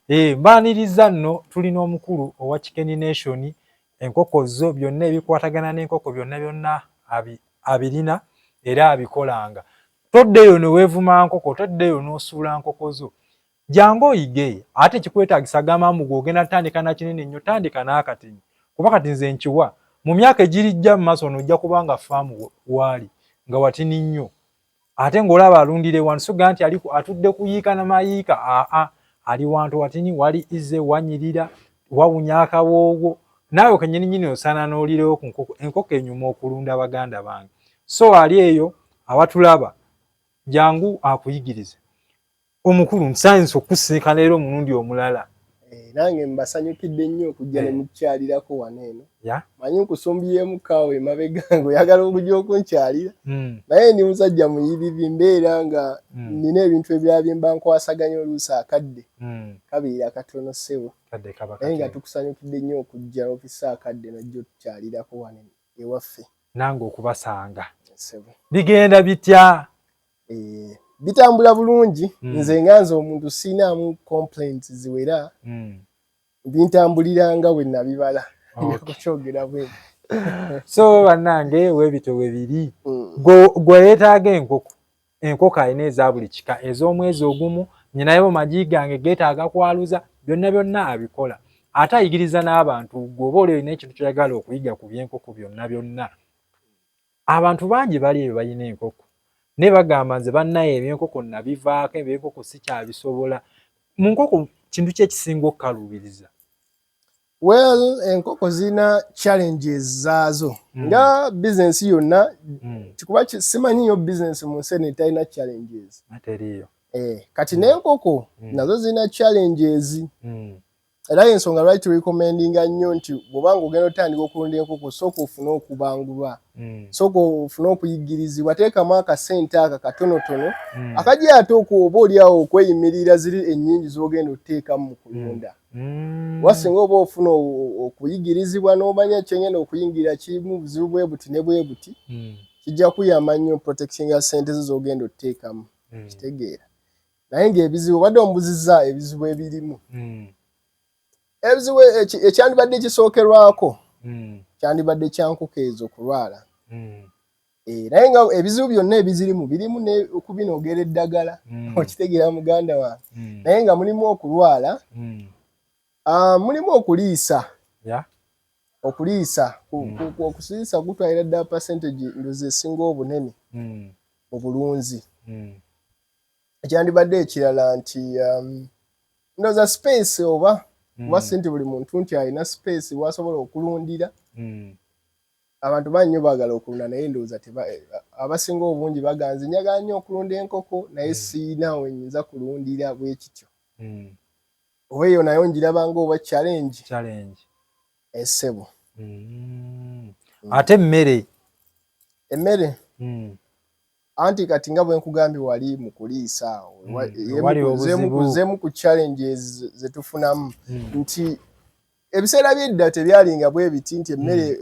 Mbaniriza nno tulina omukulu owa Chicken Nation enkoko zo byonna ebikwatagana n'enkoko byonna abirina era abikolanga. Toddeyo ne weevuma nkoko, toddeyo n'osuula nkoko zo. Jangu oyige ate kikwetaagisa gamba mbu gw'ogenda tandika na kinene nnyo, tandika n'akatini. Kuba kati nze nkiwa mu myaka egirijja mu maaso ojja kuba nga faamu waali nga watini nnyo. Ate ng'olaba alundire wantu soga nti atudde kuyiika na mayiika, ali wantu watini wali ize wanyirira wawunya akawoowo. Naawe kennyini osaana n'olirewo ku nkoko. Enkoko enyuma okulunda baganda bange. So ali eyo awatulaba jangu akuyigirize. Omukulu nsaanso okusiika leero omulundi omulala. Nange mbasanyukidde nnyo okujja ne mukyalirako wano eno. Manyi nkusumbyemu kaawe emabega nga oyagala okujja okunkyalira. Naye ndi musajja muyirivi mbeera nga nina ebintu ebirala bye mba nkwasaganya oluusi akadde. Kabeera katono ssebo. Naye nga tukusanyukidde nnyo okujja ofisi akadde najja otukyalirako wano ewaffe. Nange okubasanga. Bigenda bitya? Bitambula bulungi. Nze nganze omuntu sinaamu complaints ziwera. Bintambulira nga bwe nabibala. Okukyogera bwe. So bannange weebito biri. Gwe yeetaaga enkoko. Enkoko alina eza buli kika. Ez'omwezi ogumu, nyinayo magi gange geetaaga kwaluza, byonna abikola. Ate ayigiriza n'abantu gw'oba olina ekintu ky'oyagala okuyiga ku by'enkoko byonna. Abantu bangi bali eyo balina enkoko. Ne bagamba nze bannaye eby'enkoko nabivaako, eby'enkoko sikyabisobola. Mu nkoko kintu kye kisinga okukaluubiriza. Well, enkoko zina challenges zaazo. Nga business yonna, kikuba simanyi nnyo business mu nsi etalina challenges. Ateriyo. Kati n'enkoko nazo zina challenges. Era ensonga lwaki recommendinga nnyo nti bw'obanga ogenda otandika okulunda enkoko sooka ofune okubangulwa. Sooka ofune okuyigirizibwa, teekamu akasente aka katonotono akajja ate oba oliawo okweyimirira ziri ennyingi z'ogenda oteekamu mu kulunda. Wasinga oba ofuna okuyigirizibwa n'omanya kyengenda okuyingira kirimu buzibu bwe buti ne bwe buti, kijja kuyamba nnyo protectinga ssente zo z'ogenda oteekamu. Kitegeera. Naye ng'ebizibu obadde omubuzizza ebizibu ebirimu. Ebizibu ekyandibadde kisookerwako kyandibadde kya nkoko ezo kulwala. Naye nga ebizibu byonna ebizirimu birimu okubinogera eddagala. Okitegeera muganda wange. Naye nga mulimu okulwala, mulimu okuliisa. Okuliisa. Okuliisa gutwalira ddala percentage ndoze esinga obunene mu bulunzi. Ekyandibadde ekirala nti ndoza space oba sente buli muntu nti alina space wasobola okulundira. Abantu bangi nnyo baagala okulunda naye ndowooza abasinga obungi baganze njagala nnyo okulunda enkoko naye siina we nnyinza kulundira bwe kityo. Oba eyo nayo ngirabanga oba challenge. Essebo. Ate emmere. Anti kati nga bwe nkugambye wali mu kuliisa zeemu ku challenges ze tufunamu nti ebiseera by'edda tebyalinga bwe biti nti emmere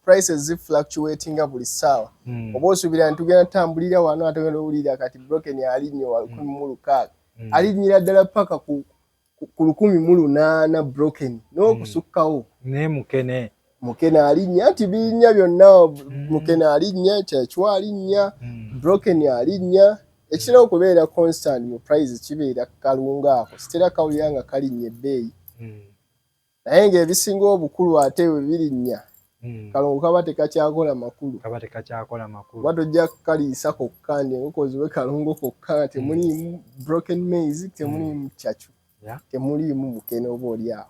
prices zifluctuatinga buli ssaawa. Oba osuubira nti tugenda tutambulira wano ate ogenda owulira kati broken alinnye wa 1,600 alinnyira ddala paka ku 1,800 broken n'okusukkawo. Ne mukene alinnya nti birinnya byonna mukene alinnya kyakyo alinnya broken alinnya ekitera okubeera constant mu price kibeera kalunga ako sitera kawulira nga kalinnya ebbeeyi. Naye ng'ebisinga obukulu ate we birinnya kalungu kaba tekakyakola makulu. Oba tojja kukaliisa kokka ndi enkoko ziwe kalungu kokka temuliimu broken maize temuliimu kyakyo temuliimu mukene oba oli awo.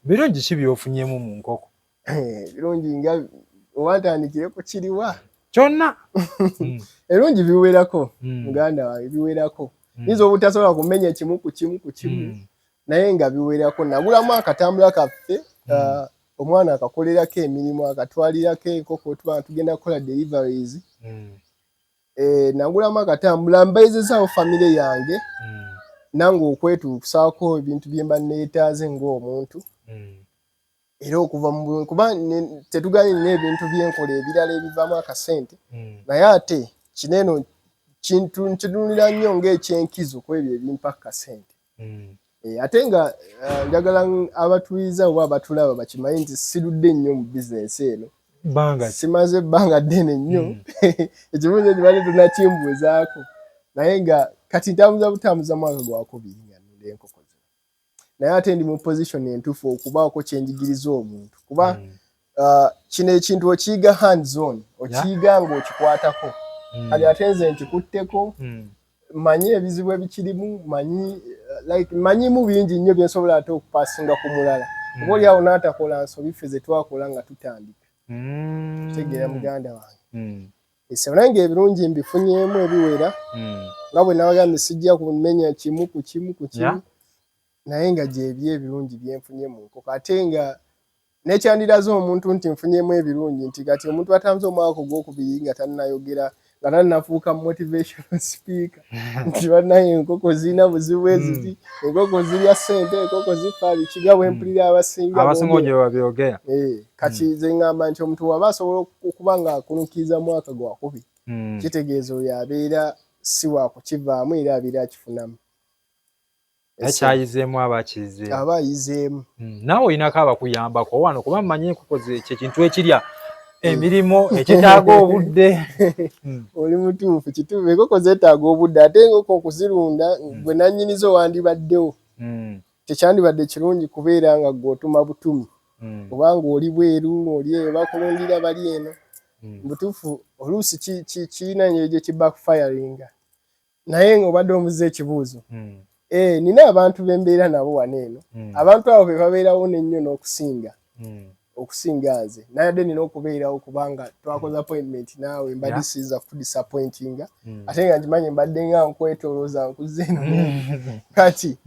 Birungi ki by'ofunyemu mu nkoko? Birungi nga owatandikire ku kiriwa kyonna. Ebirungi biwerako muganda wange biwerako. Nyiza obutasobola kumenya kimu ku kimu naye nga biwerako. Nagulamu akatambula kaffe omwana akakolerako emirimu akatwalirako enkoko tuba tugenda kukola deliveries. Nagulamu akatambula mbayizizaawo famire yange nange okwetuusaako ebintu bye mba neetaaze ng'omuntu. Era okuva mu kuba tetuganye n'ebintu by'enkola ebirala ebivaamu akasente naye ate kineno kintu nkitunulira nnyo ng'ekyenkizo ku ebyo ebimpa akasente. ate nga njagala abatuyiza oba abatulaba bakimanyi nti sirudde nnyo mu bizinesi eno simaze ebbanga ddene nnyo ekibuuzo ekibadde tunakimbuuzaako naye nga kati ntambuza mwaka gwakubiri nga nnunda enkoko zino naye ate ndi mu position entuufu okubaako kyenjigiriza omuntu kuba kino ekintu okiyiga hands on okiyiga ng'okikwatako kali ate nze nkikutteko manyi ebizibu ebikirimu manyimu bingi nnyo byensobola ate okupasinga ku mulala oba oli awo n'atakola nsobi ffe ze twakola nga tutandika kitegeera muganda wange naye ng'ebirungi mbifunyemu ebiwera nga bwe nabagambye sijja kumenya kimu ku kimu naye nga gyebyo ebirungi byenfunye mu nkoko ate nga nekyandiraze omuntu nti nfunyemu ebirungi nti kati omuntu atambuza omwaka ogwokubiri nga tannayogera nga tannafuuka motivational speaker nti bannaye enkoko zirina buzibu eziti enkoko zirya ssente enkoko zifa bikiga bwe mpulira abasinga gye babyogera kati ze ŋŋamba nti omuntu waba asobola okuba nga akunukiriza mwaka gwakubiri kitegeeza oyo abeera si wakukivaamu era abeera akifunamu ekyayizeemu aba ayizeemu naawe olinako abakuyambako wano kuba mmanyi enkoko kyekintu ekirya emirimu ekitaaga obudde oli mutuufu kituufu enkoko zeetaaga obudde ate enkoko okuzirunda gwe nannyiniza owandibaddewo tekyandibadde kirungi kubeera nga gw'otuma butumi kubanga oli bweru oli eyo bakulundira bali eno butuufu oluusi kirina engeri gye kibackfiringa naye ng'obadde omuza ekibuuzo nina abantu bembeera nabo wano eno abantu abo be babeerawo nennyo n'okusinga nze nayadde nina okubeerawo kubanga twakoze appointment naawe mbadde siza kudisappointinga ate nga nkimanyi mbadde nga nkwetolooza nkuze eno kati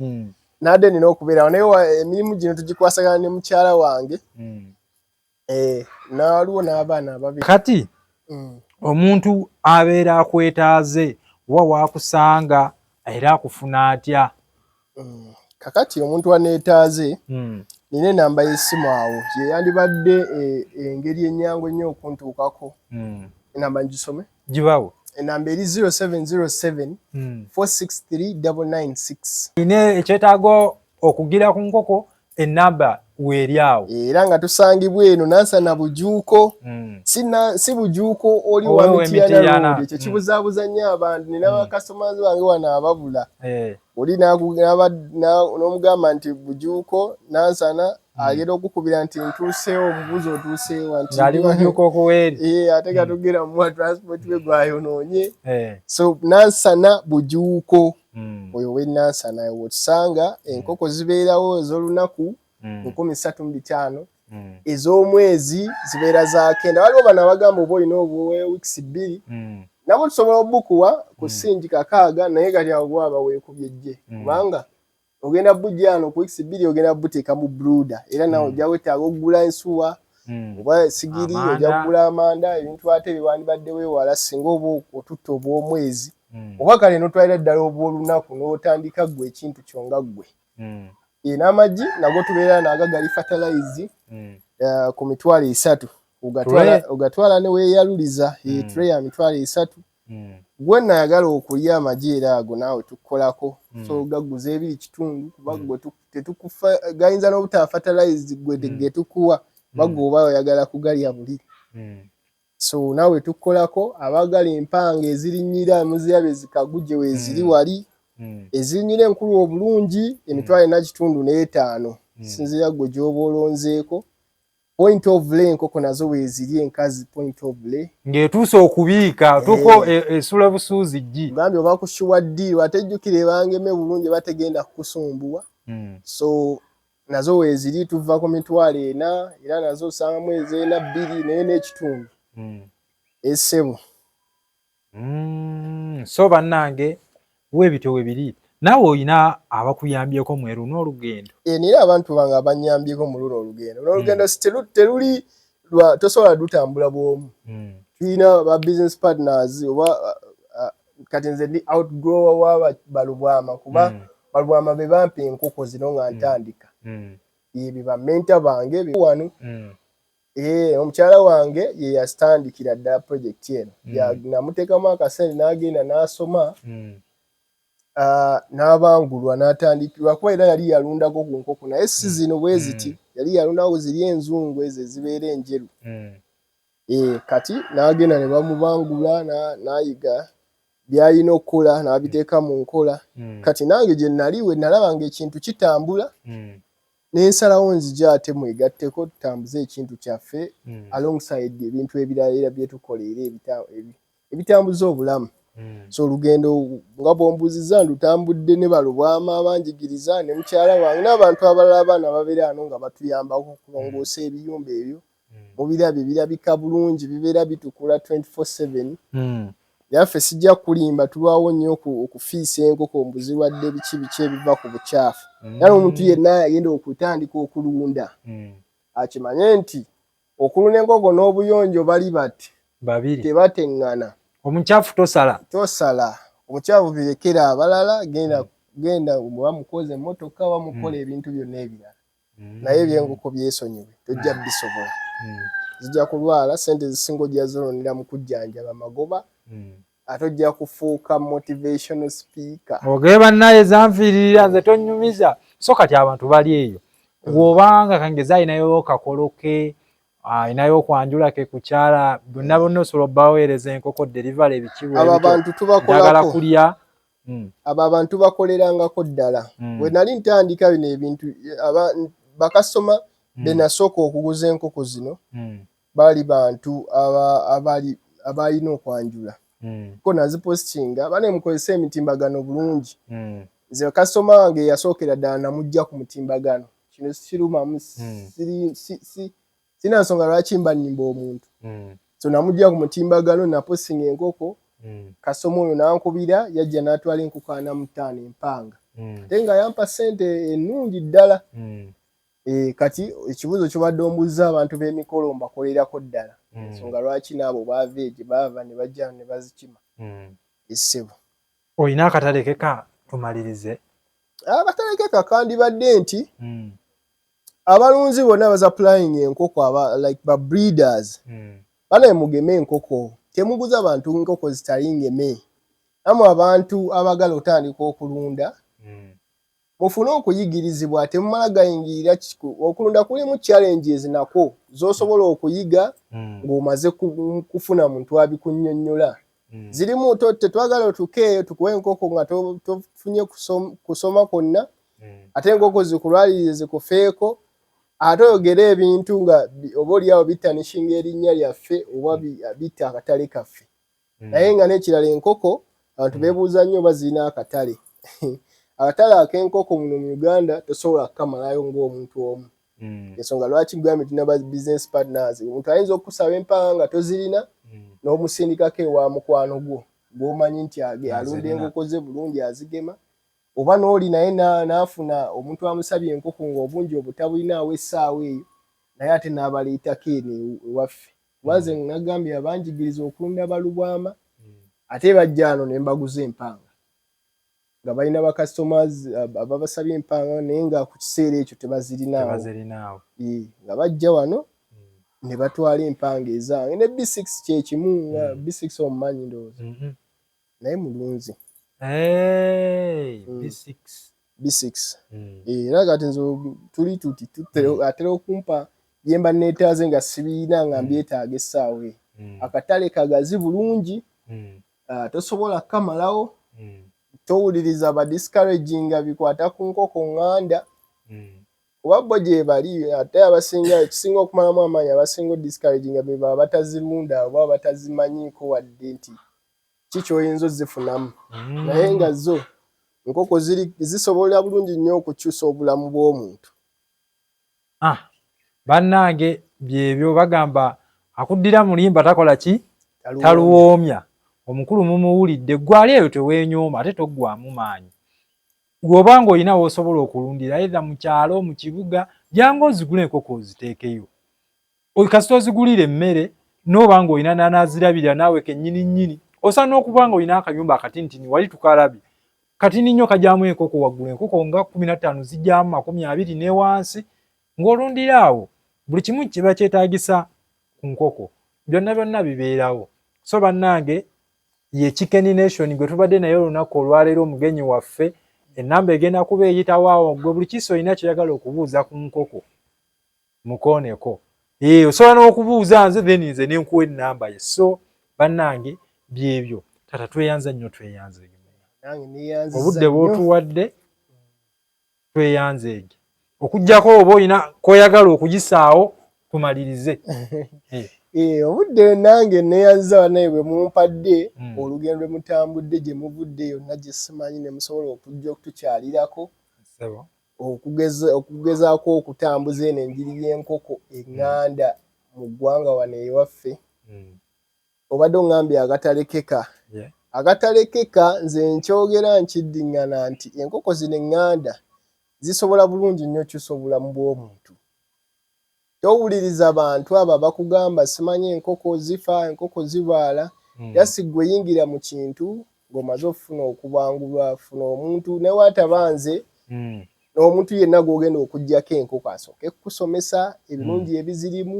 nadde nina okubeerawo naye emirimu gino tugikwasagana ne mukyala wange nawaliwo n'abaana ababiri kati omuntu abeera akwetaaze wa waakusanga era akufuna atya kakati omuntu waneetaaze nina enamba y'essimu awo yeyandibadde engeri ennyangu ennyo okuntuukako enamba ngisome gibawo enamba eri 0707 463 ine ekyetaago okugira ku nkoko enamba weeri awo era nga tusangibwa eno nansana bujuuko si bujuuko oli wa Mityana ekyo kibuzaabuza nnyo abantu nina bakasitomazi bange wano ababula oli n'omugamba nti bujuuko nansana agenda okukubira nti ntuuseewo omubuzi otuuseewo ngali bujuuko okuweeri ate gatugera muwa transport be gwayonoonye so nansana bujuuko oyo w'enansana wotusanga enkoko zibeerawo ez'olunaku 35 ez'omwezi zibeera za 9 waliwo bano abagamba oba olina weeks 2 nabo tusobola obukuwa ku singi 6 naye kati awo bwaba weekubye ejje kubanga ogenda bujjano ku weeks 2 ogenda buteeka mu brooder era nawe ojja wetaaga okugula ensuwa oba sigiri ojja kugula amanda ebintu ate biwandibadde weewala singa oba otutta obw'omwezi oba kale n'otwalira ddala obw'olunaku n'otandika gwe ekintu kyonga gwe n'amagi nago tubeera naga gali fertilize ku 3 ogatwala ne weeyaluliza tray ya 3 gwe nayagala okulya amagi era ago naawe tukolako so gaguza 2.5 kuba gwe tetukufa gayinza n'obutaba fertilize gwe getukuwa bagoba oyagala kugalya buli so naawe tukolako abagala empanga ezirinyira muzirabe zikaguje weeziri wali ezirinyira enkulu obulungi 4.5 sinzira gwe gyoba olonzeeko point of lay enkoko nazo weeziri enkazi point of lay ng'etuuse okubiika tuko esula busuuzi ggi gambye oba kushuwa ddiiro ate jjukire bangeme bulungi bategenda kukusumbuwa so nazo weeziri tuva ku 4 era nazo osangamu ezeena 2 naye n'ekitundu essebu so bannange webito webiri naawe olina abakuyambyeko mweru n'olugendo nira abantu bange abanyambyeko mu luno olugendo n'olugendo teruli tosobola dutambula bwomu tulina ba business partners oba kati nze ndi outgrower wa balubwama kuba balubwama be bampa enkoko zino nga ntandika ebyo bamenta bange wano omukyala wange ye yastandikira ddala project eno namuteekamu akasente n'agenda n'asoma n'abangulwa n'atandikirwa kuba era yali yalundako ku nkoko naye si zino bwe ziti yali yalundako ziri enzungu ezo ezibeera enjeru kati n'agenda ne bamubangula n'ayiga byalina okukola n'abiteeka mu nkola kati nange gye nali we nalaba ng'ekintu kitambula n'ensalawo nzija ate mwegatteko tutambuze ekintu kyaffe alongside ebintu ebirala era bye tukola era ebitambuza obulamu so olugendo nga bw'ombuuziza ndutambudde ne balubwama abanjigiriza ne mukyala wange n'abantu abalala abaana babeera wano nga batuyambako okulongoosa ebiyumba ebyo mubirabe birabika bulungi bibeera bitukula 24/7 yaffe sijja kulimba tulwawo nnyo okufiisa enkoko mbuzirwadde biki ebiva ku bukyafu era omuntu yenna yagenda okutandika okulunda akimanye nti okulunda enkoko n'obuyonjo bali bati tebateŋŋana omukyafu tosala omukyafu birekera abalala genda bamukoze emmotoka bamukola ebintu byonna ebirala naye ebyenkoko byesonyiwe tojja bisobola zijja kulwala sente zisinga ojja zirondera mu kujjanjaba magoba ate ojja kufuuka motivational speaker ogere bannaye zanviirira nze tonyumiza so kati abantu bali eyo bw'obanga kangeza ayinayo kakoloke ayinayo okwanjula ke kukyala bonna bonna osobola obbaweereza enkoko delivery ebikibu ebitagala kulya abo abantu bakolerangako ddala bwe nali ntandika bino ebintu bakasitoma be nasooka okuguza enkoko zino baali bantu abalina okwanjula ko nazipositinga bane mukozesa emitimbagano bulungi nze kasitoma wange yasookera ddala namujja ku mutimbagano kino sikirumamu sina nsonga lwaki mba nnimba omuntu so namujja ku mutimbagano napositinga enkoko kasitoma oyo nankubira yajja n'atwala enkoko 45 empanga ate nga yampa sente ennungi ddala kati ekibuuzo kyobadde ombuuza abantu b'emikolo mbakolerako ddala ensonga lwaki naabo baava egye baava ne bajja ne bazikima essebo olina akatale keka tumalirize akatale keka kandibadde nti abalunzi bonna bazapplying enkoko like ba breeders bana mugeme enkoko temuguza abantu enkoko zitali ngeme namwe abantu abagala otandika okulunda mufune okuyigirizibwa temumala gayingirira okulunda kulimu challenges nako zosobola okuyiga ng'omaze kufuna muntu abikunnyonnyola zirimu tetwagala otukeeyo tukuwe enkoko nga tofunye kusoma kwonna ate enkoko zikulwalirize zikufeeko ate oyogera ebintu nga oba oliawo bitanishinga erinnya lyaffe oba bitta akatale kaffe naye nga n'ekirala enkoko abantu beebuuza nnyo bazirina akatale akatale ak'enkoko muno mu Uganda tosobola kukamalayo ng'omuntu omu ensonga lwaki gambye tulina ba business partners omuntu ayinza okusaba empanga nga tozirina n'omusindikako ewa mukwano gwo gw'omanyi nti alunda enkoko ze bulungi azigema oba n'oli naye n'afuna omuntu amusabye enkoko ng'obungi obutabulinawo essaawa eyo naye ate n'abaleetako eno ewaffe kubaze nagambye abanjigiriza okulunda balubwama ate bajja wano ne mbaguza empanga nga balina ba customers ababasabye empanga naye nga ku kiseera ekyo tebazirinaawo nga bajja wano ne batwala empanga ezange ne B6 kyekimu B6 omumanyi ndowooza naye mulunzi B6 era kati nze tuli tuti atera okumpa byemba neetaaze nga sibiina nga mbyetaaga essaawa eyo akatale kagazi bulungi tosobola kukamalawo towuliriza ba discouraging bikwata ku nkoko ŋŋanda kuba bo gye bali ate abasinga ekisinga okumalamu amaanyi abasinga discouraging be baba batazirunda oba batazimanyiiko wadde nti kikyoyinza ozifunamu naye nga zo enkoko zisobola bulungi nnyo okukyusa obulamu bw'omuntu bannange byebyo bagamba akuddira mulimba takola ki taluwoomya omukulu mumuwulidde gwali eyo teweenyooma ate toggwamu maanyi gw'obanga olina w'osobola okulundira either mu kyalo mu kibuga jangu ozigula enkoko oziteekeyo kasita ozigulira emmere n'obanga olina n'anaazirabira naawe kennyini nnyini osaana okuba nga olina akayumba akatinitini wali tukalabye katini nnyo kajyamu enkoko waggulu enkoko nga 15 zijjamu 20 ne wansi ng'olundira awo buli kimu kiba kyetaagisa ku nkoko byonna byonna bibeerawo so bannange ye Chicken Nation gwe tubadde naye olunaku olwaleero omugenyi waffe ennamba egenda kuba eyitawo awo gwe buli kiso olina kyeyagala okubuuza ku nkoko mukooneko osobola n'okubuuza nze then nze ne nkuwa ennamba ye so bannange byebyo tata tweyanza nnyo obudde bw'otuwadde tweyanzeege okuggyako oba olina koyagala okugisaawo tumalirize obudde nange neyanza naye bwe mumpadde olugendo lwe mutambudde gye muvudde yonna gye simanyi ne musobola okujja okutukyalirako okugezaako okutambuza eno enjiri y'enkoko eŋŋanda mu ggwanga wano ewaffe obadde oŋŋambye agatalekeka nze nkyogera nkiddiŋŋana nti enkoko zino eŋŋanda zisobola bulungi nnyo kyusa obulamu bw'omuntu towuliriza bantu abo bakugamba simanyi enkoko zifa enkoko zibaala yasigwe yingira mu kintu ng'omaze okufuna okubangulwa funa omuntu newaatabanze n'omuntu yenna gw'ogenda okuggyako enkoko asooke kukusomesa ebirungi ebizirimu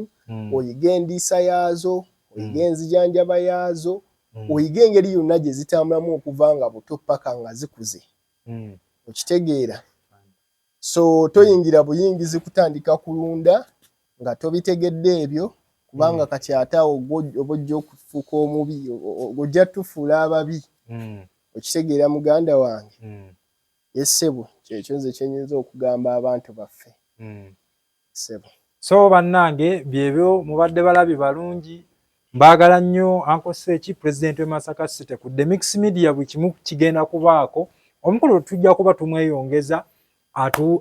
oyiga endiisa yaazo oyiga enzijanjaba yaazo oyiga engeri yonna gye zitambulamu okuva nga buto paka nga zikuze okitegeera so toyingira buyingizi kutandika kulunda nga tobitegedde ebyo kubanga kati ate awo oba ojja okufuuka omubi ojja tufuula ababi okitegeera muganda wange yessebo kyekyo nze kyenyinza okugamba abantu baffe sebo so bannange byebyo mubadde balabi balungi mbaagala nnyo Uncle Seeki pulezidenti w'e Masaka City ku The Mix Media buli kimu kigenda kubaako omukulu tujja kuba tumweyongeza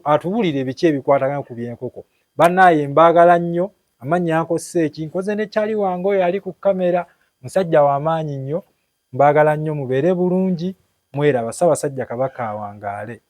atuwulire biki ebikwatagana ku byenkoko bannaye mbaagala nnyo amannya Uncle Seeki nkoze ne Charlie wange oyo ali ku kamera musajja w'amaanyi nnyo mbaagala nnyo mubeere bulungi mweraba Ssaabasajja Kabaka awangaale.